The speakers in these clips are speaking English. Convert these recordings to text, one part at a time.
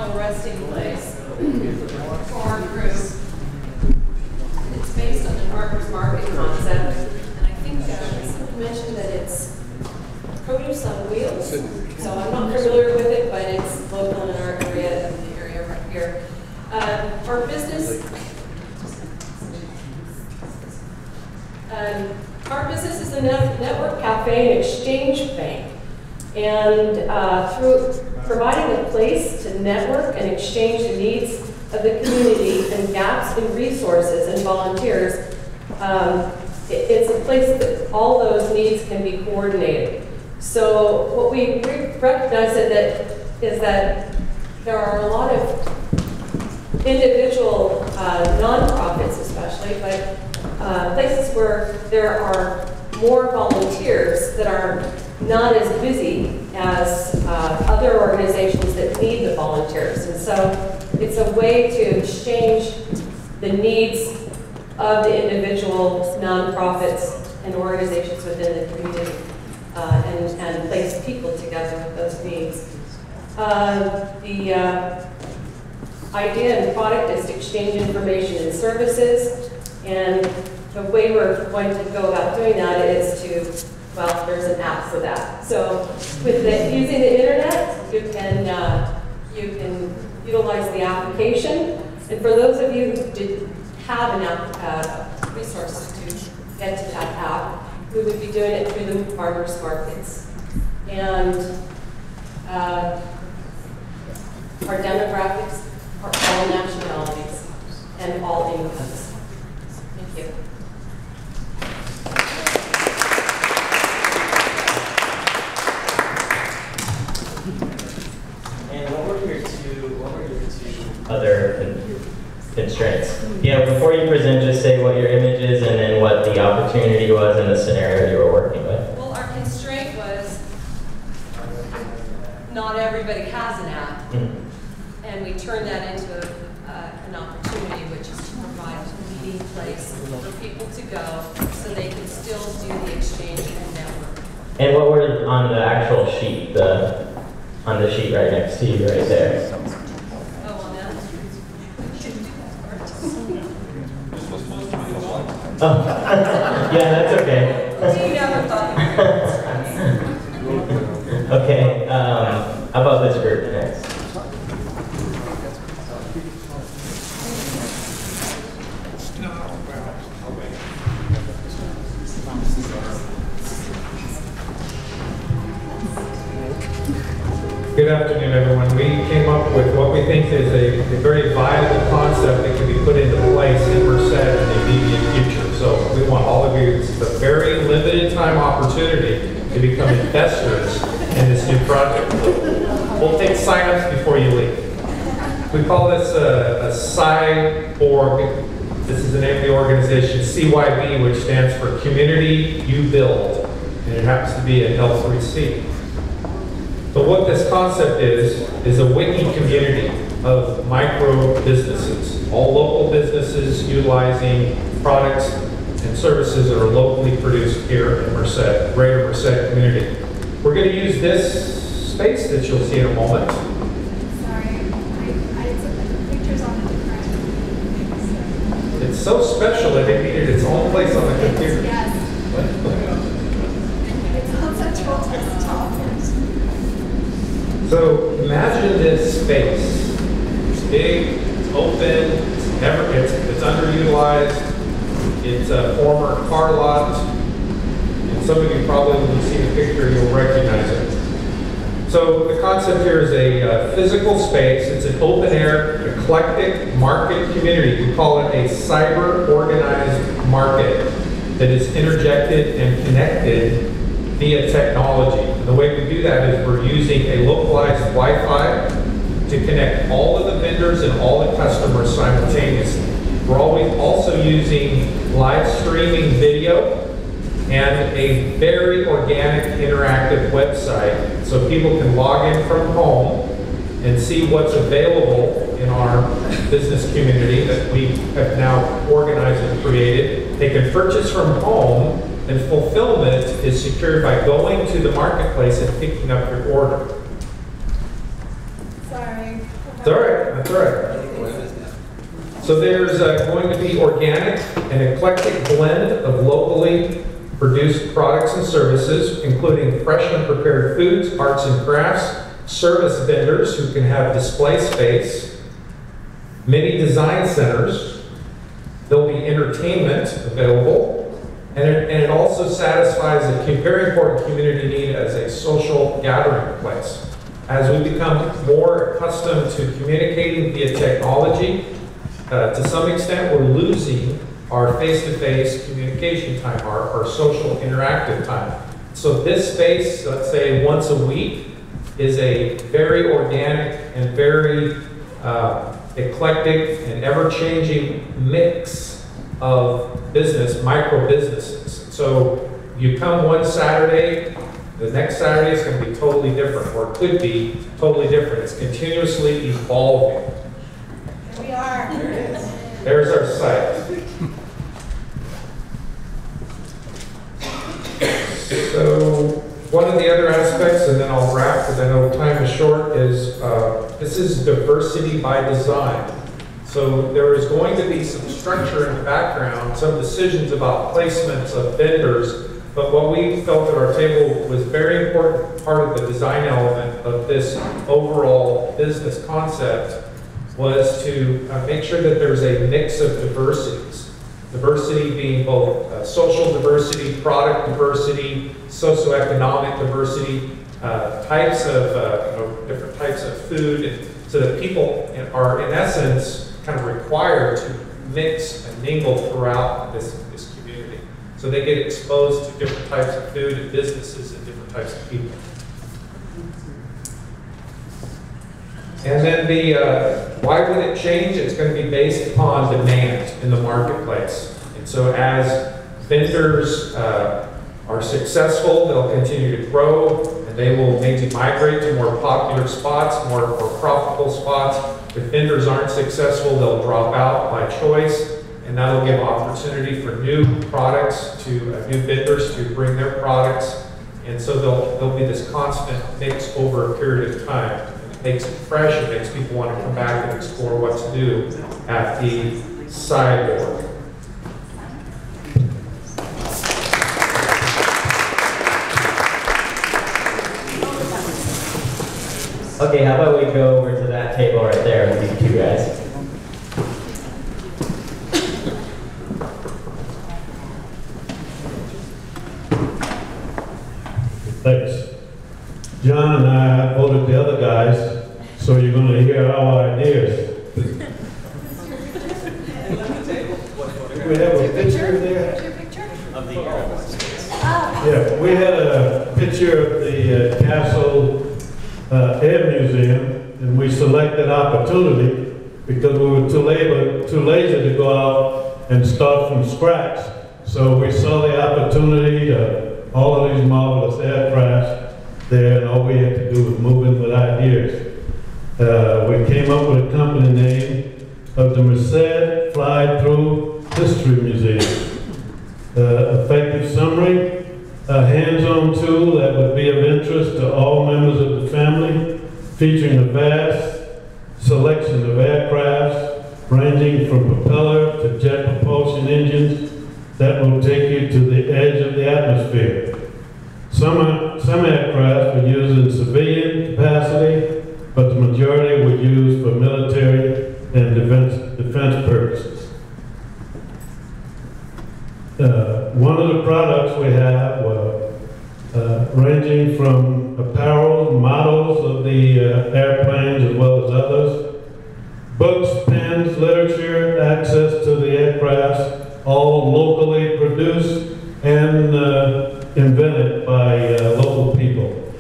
final resting place for our group. It's based on the farmer's market concept, and I think someone mentioned that it's produce on wheels. So I'm not familiar with it, but it's local in our area, in the area right here. Our business is a network cafe and exchange bank. And through providing a place to network and exchange the needs of the community and gaps in resources and volunteers, it's a place that all those needs can be coordinated. So what we recognize is that there are a lot of individual nonprofits especially, but places where there are more volunteers that are not as busy as other organizations that need the volunteers. And so it's a way to exchange the needs of the individual nonprofits and organizations within the community and place people together with those needs. The idea and product is to exchange information and services, and the way we're going to go about doing that is to, well, there's an app for that. So with using the internet, you can utilize the application. And for those of you who didn't have an app, resources to get to that app, we would be doing it through the farmers markets. And our demographics are all nationalities and all incomes. Thank you. And what were your two other constraints? Yeah, before you present, just say what your image is and then what the opportunity was in the scenario you were working with. Well, our constraint was not everybody has an app, and we turned that into an opportunity, which is to provide a meeting place for people to go so they can still do the exchange and network. And what were on the actual sheet, on the sheet right next to you right there? Oh, on that? Oh, yeah, that's okay. You never thought Okay, how about this group next? Good afternoon, everyone. We came up with what we think is a very viable concept that can be put into place in Merced in the immediate future. So we want all of you, it's a very limited time opportunity to become investors in this new project. We'll take sign-ups before you leave. We call this a cyborg. This is the name of the organization, CYB, which stands for Community You Build. And it happens to be in L3C. But what this concept is a wiki community of micro businesses, all local businesses utilizing products and services that are locally produced here in Merced, greater Merced community. We're going to use this space that you'll see in a moment. Sorry, I took the pictures on a different thing. It's so special that it needed its own place on the computer. Yes. It's on such a desktop. So imagine this space. It's big, it's open, it's underutilized. It's a former car lot. And some of you probably, when you see the picture, you'll recognize it. So the concept here is a physical space. It's an open air, eclectic market community. We call it a cyber organized market that is interjected and connected via technology. And the way we do that is we're using a localized Wi-Fi to connect all of the vendors and all the customers simultaneously. We're always also using live streaming video and a very organic interactive website so people can log in from home and see what's available in our business community that we have now organized and created. They can purchase from home, and fulfillment is secured by going to the marketplace and picking up your order. Sorry. It's all right, that's all right. So there's going to be organic and eclectic blend of locally produced products and services, including fresh and prepared foods, arts and crafts, service vendors who can have display space, many design centers. There'll be entertainment available, and it also satisfies a very important community need as a social gathering place. As we become more accustomed to communicating via technology, to some extent we're losing our face-to-face communication time, our social interactive time. So this space, let's say once a week, is a very organic and very eclectic and ever-changing mix of business, micro-businesses. So you come one Saturday, the next Saturday is going to be totally different, or it could be totally different. It's continuously evolving. Here we are. There it is. There's our site. So one of the other aspects, and then I'll wrap because I know time is short, is this is diversity by design. So there is going to be some structure in the background, some decisions about placements of vendors, but what we felt at our table was very important part of the design element of this overall business concept was to make sure that there's a mix of diversities. Diversity being both social diversity, product diversity, socioeconomic diversity, types of different types of food, and so that people are in essence kind of required to mix and mingle throughout this community. So they get exposed to different types of food and businesses and different types of people. And then why would it change? It's going to be based upon demand in the marketplace. And so as vendors are successful, they'll continue to grow, and they will maybe migrate to more popular spots, more profitable spots. If vendors aren't successful, they'll drop out by choice, and that'll give opportunity for new products to new vendors to bring their products. And so there'll be this constant mix over a period of time. It makes it fresh, it makes people want to come back and explore what to do at the sideboard. Okay, how about we go over to that table right there with these two guys. Thanks. John and I voted the other guys, so you're going to hear our ideas. We have a picture there. Your picture? Of the year. Yeah, we had a picture of the Castle Air Museum, and we selected opportunity because we were too lazy to go out and start from scratch. So we saw the opportunity of all of these marvelous aircrafts there, and all we had to do was move in with ideas. We came up with a company name of the Merced Fly-Through History Museum. Effective summary, a hands-on tool that would be of interest to all members of the family, featuring a vast selection of aircrafts ranging from propeller to jet propulsion engines that will take you to the edge of the atmosphere. Some aircraft were used in civilian capacity, but the majority were used for military and defense purposes. One of the products we have were ranging from apparel, models of the airplanes as well as others, books, pens, literature, access to the aircrafts, all locally produced and invented by local people.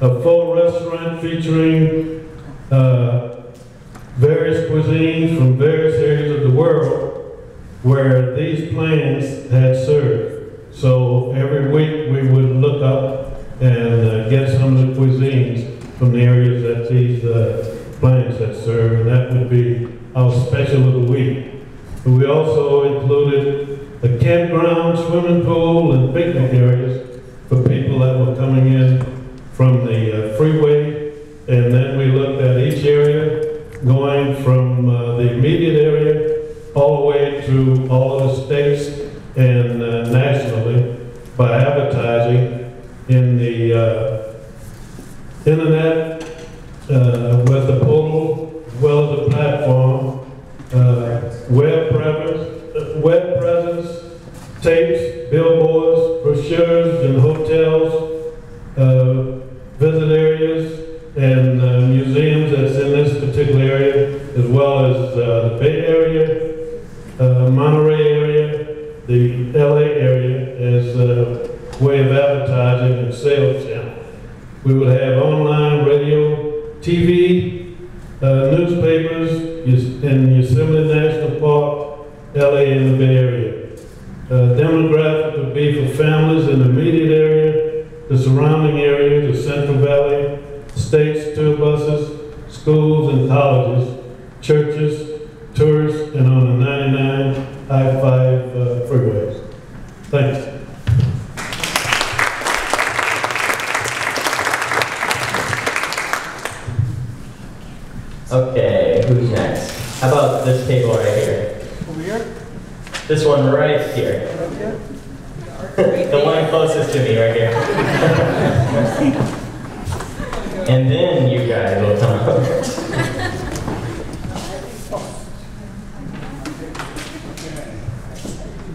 A full restaurant featuring various cuisines from various areas of the world where these planes had served. So every week we would look up and get some of the cuisines from the areas that these planes had served, and that would be our special of the week. But we also included a campground, swimming pool, and picnic areas for people that were coming in from the freeway. And then we looked at each area going from the immediate area all the way to all of the states and nationally by advertising in the internet with the portal as well as the platform, web presence, tapes, billboards, brochures in hotels, visit areas, and museums that's in this particular area, as well as the Bay Area, Monterey area, the LA area as a way of advertising and sales channel. We would have online, radio, TV, newspapers in Yosemite National Park, LA, and the Bay Area. Demographic would be for families in the immediate area, the surrounding area, the Central Valley, states, tour buses, schools and colleges, churches, tourists, and on the 99 I-5 freeways. Thanks. Okay, who's next? How about this table right here? Over here? This one right here. The one closest to me right here. And then you guys will come up.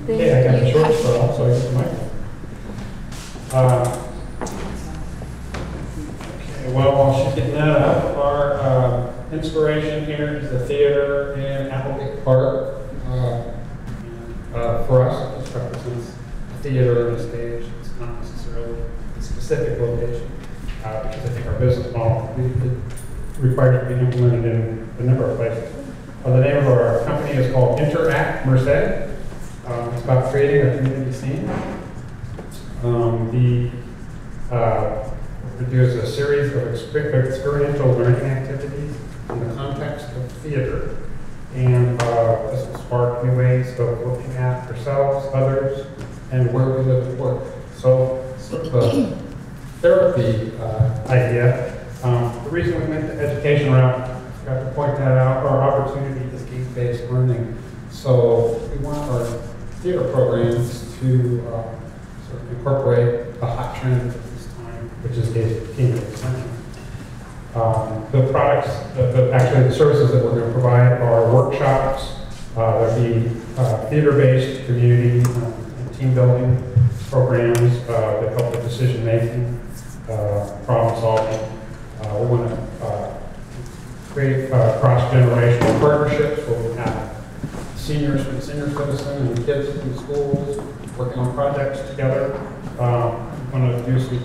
Okay, I got the short straw, so I get the mic. Okay, well, while she's getting that up, our inspiration here is the theater in Applegate Park. For us, it represents a theater and a stage. It's not necessarily a specific location, because I think our business model it requires to be implemented in a number of places. The name of our company is called Interact Merced. It's about creating a community scene. What we do is a series of experiential learning activities in the context of theater. And this will spark new ways of looking at ourselves, others, and where we live and work. So, sort of a therapy idea. The reason we went the education route, I forgot to point that out, our opportunity is game-based learning. So we want our theater programs to sort of incorporate a hot trend at this time, which is game-based learning. The products, actually the services that we're going to provide are workshops, there'll be theater-based community and team building programs that help with decision making, problem solving. We want to create cross-generational partnerships where we have seniors from senior citizen and kids from schools working on projects together. Want to do some,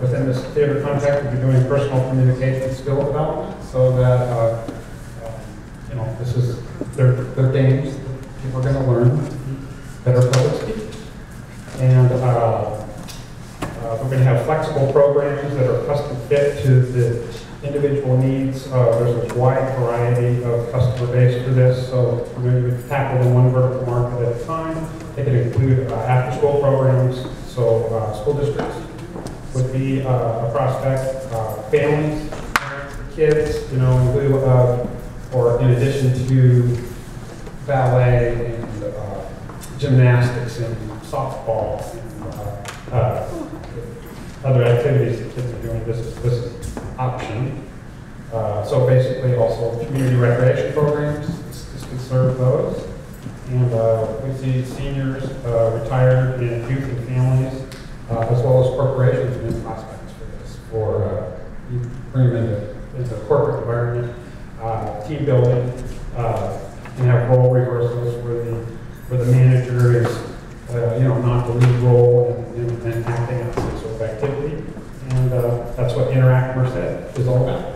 within this theater context, we'll be doing personal communication skill development so that, this is their games that people are going to learn to be better public speakers. And we're going to have flexible programs that are custom fit to the individual needs. There's a wide variety of customer base for this, so we're going to tackle in one vertical market at a time. They can include after-school programs. So school districts would be a prospect, families, kids, in lieu of, or in addition to ballet and gymnastics and softball and other activities that kids are doing. This is option. So basically also community recreation programs, this can serve those. And we see seniors, retired, and youth and families, as well as corporations and prospects for this. For you bring them into a corporate environment, team building, and have role reversals where the manager is, not the lead role and acting out some sort of activity. And that's what Interact Merced is all about.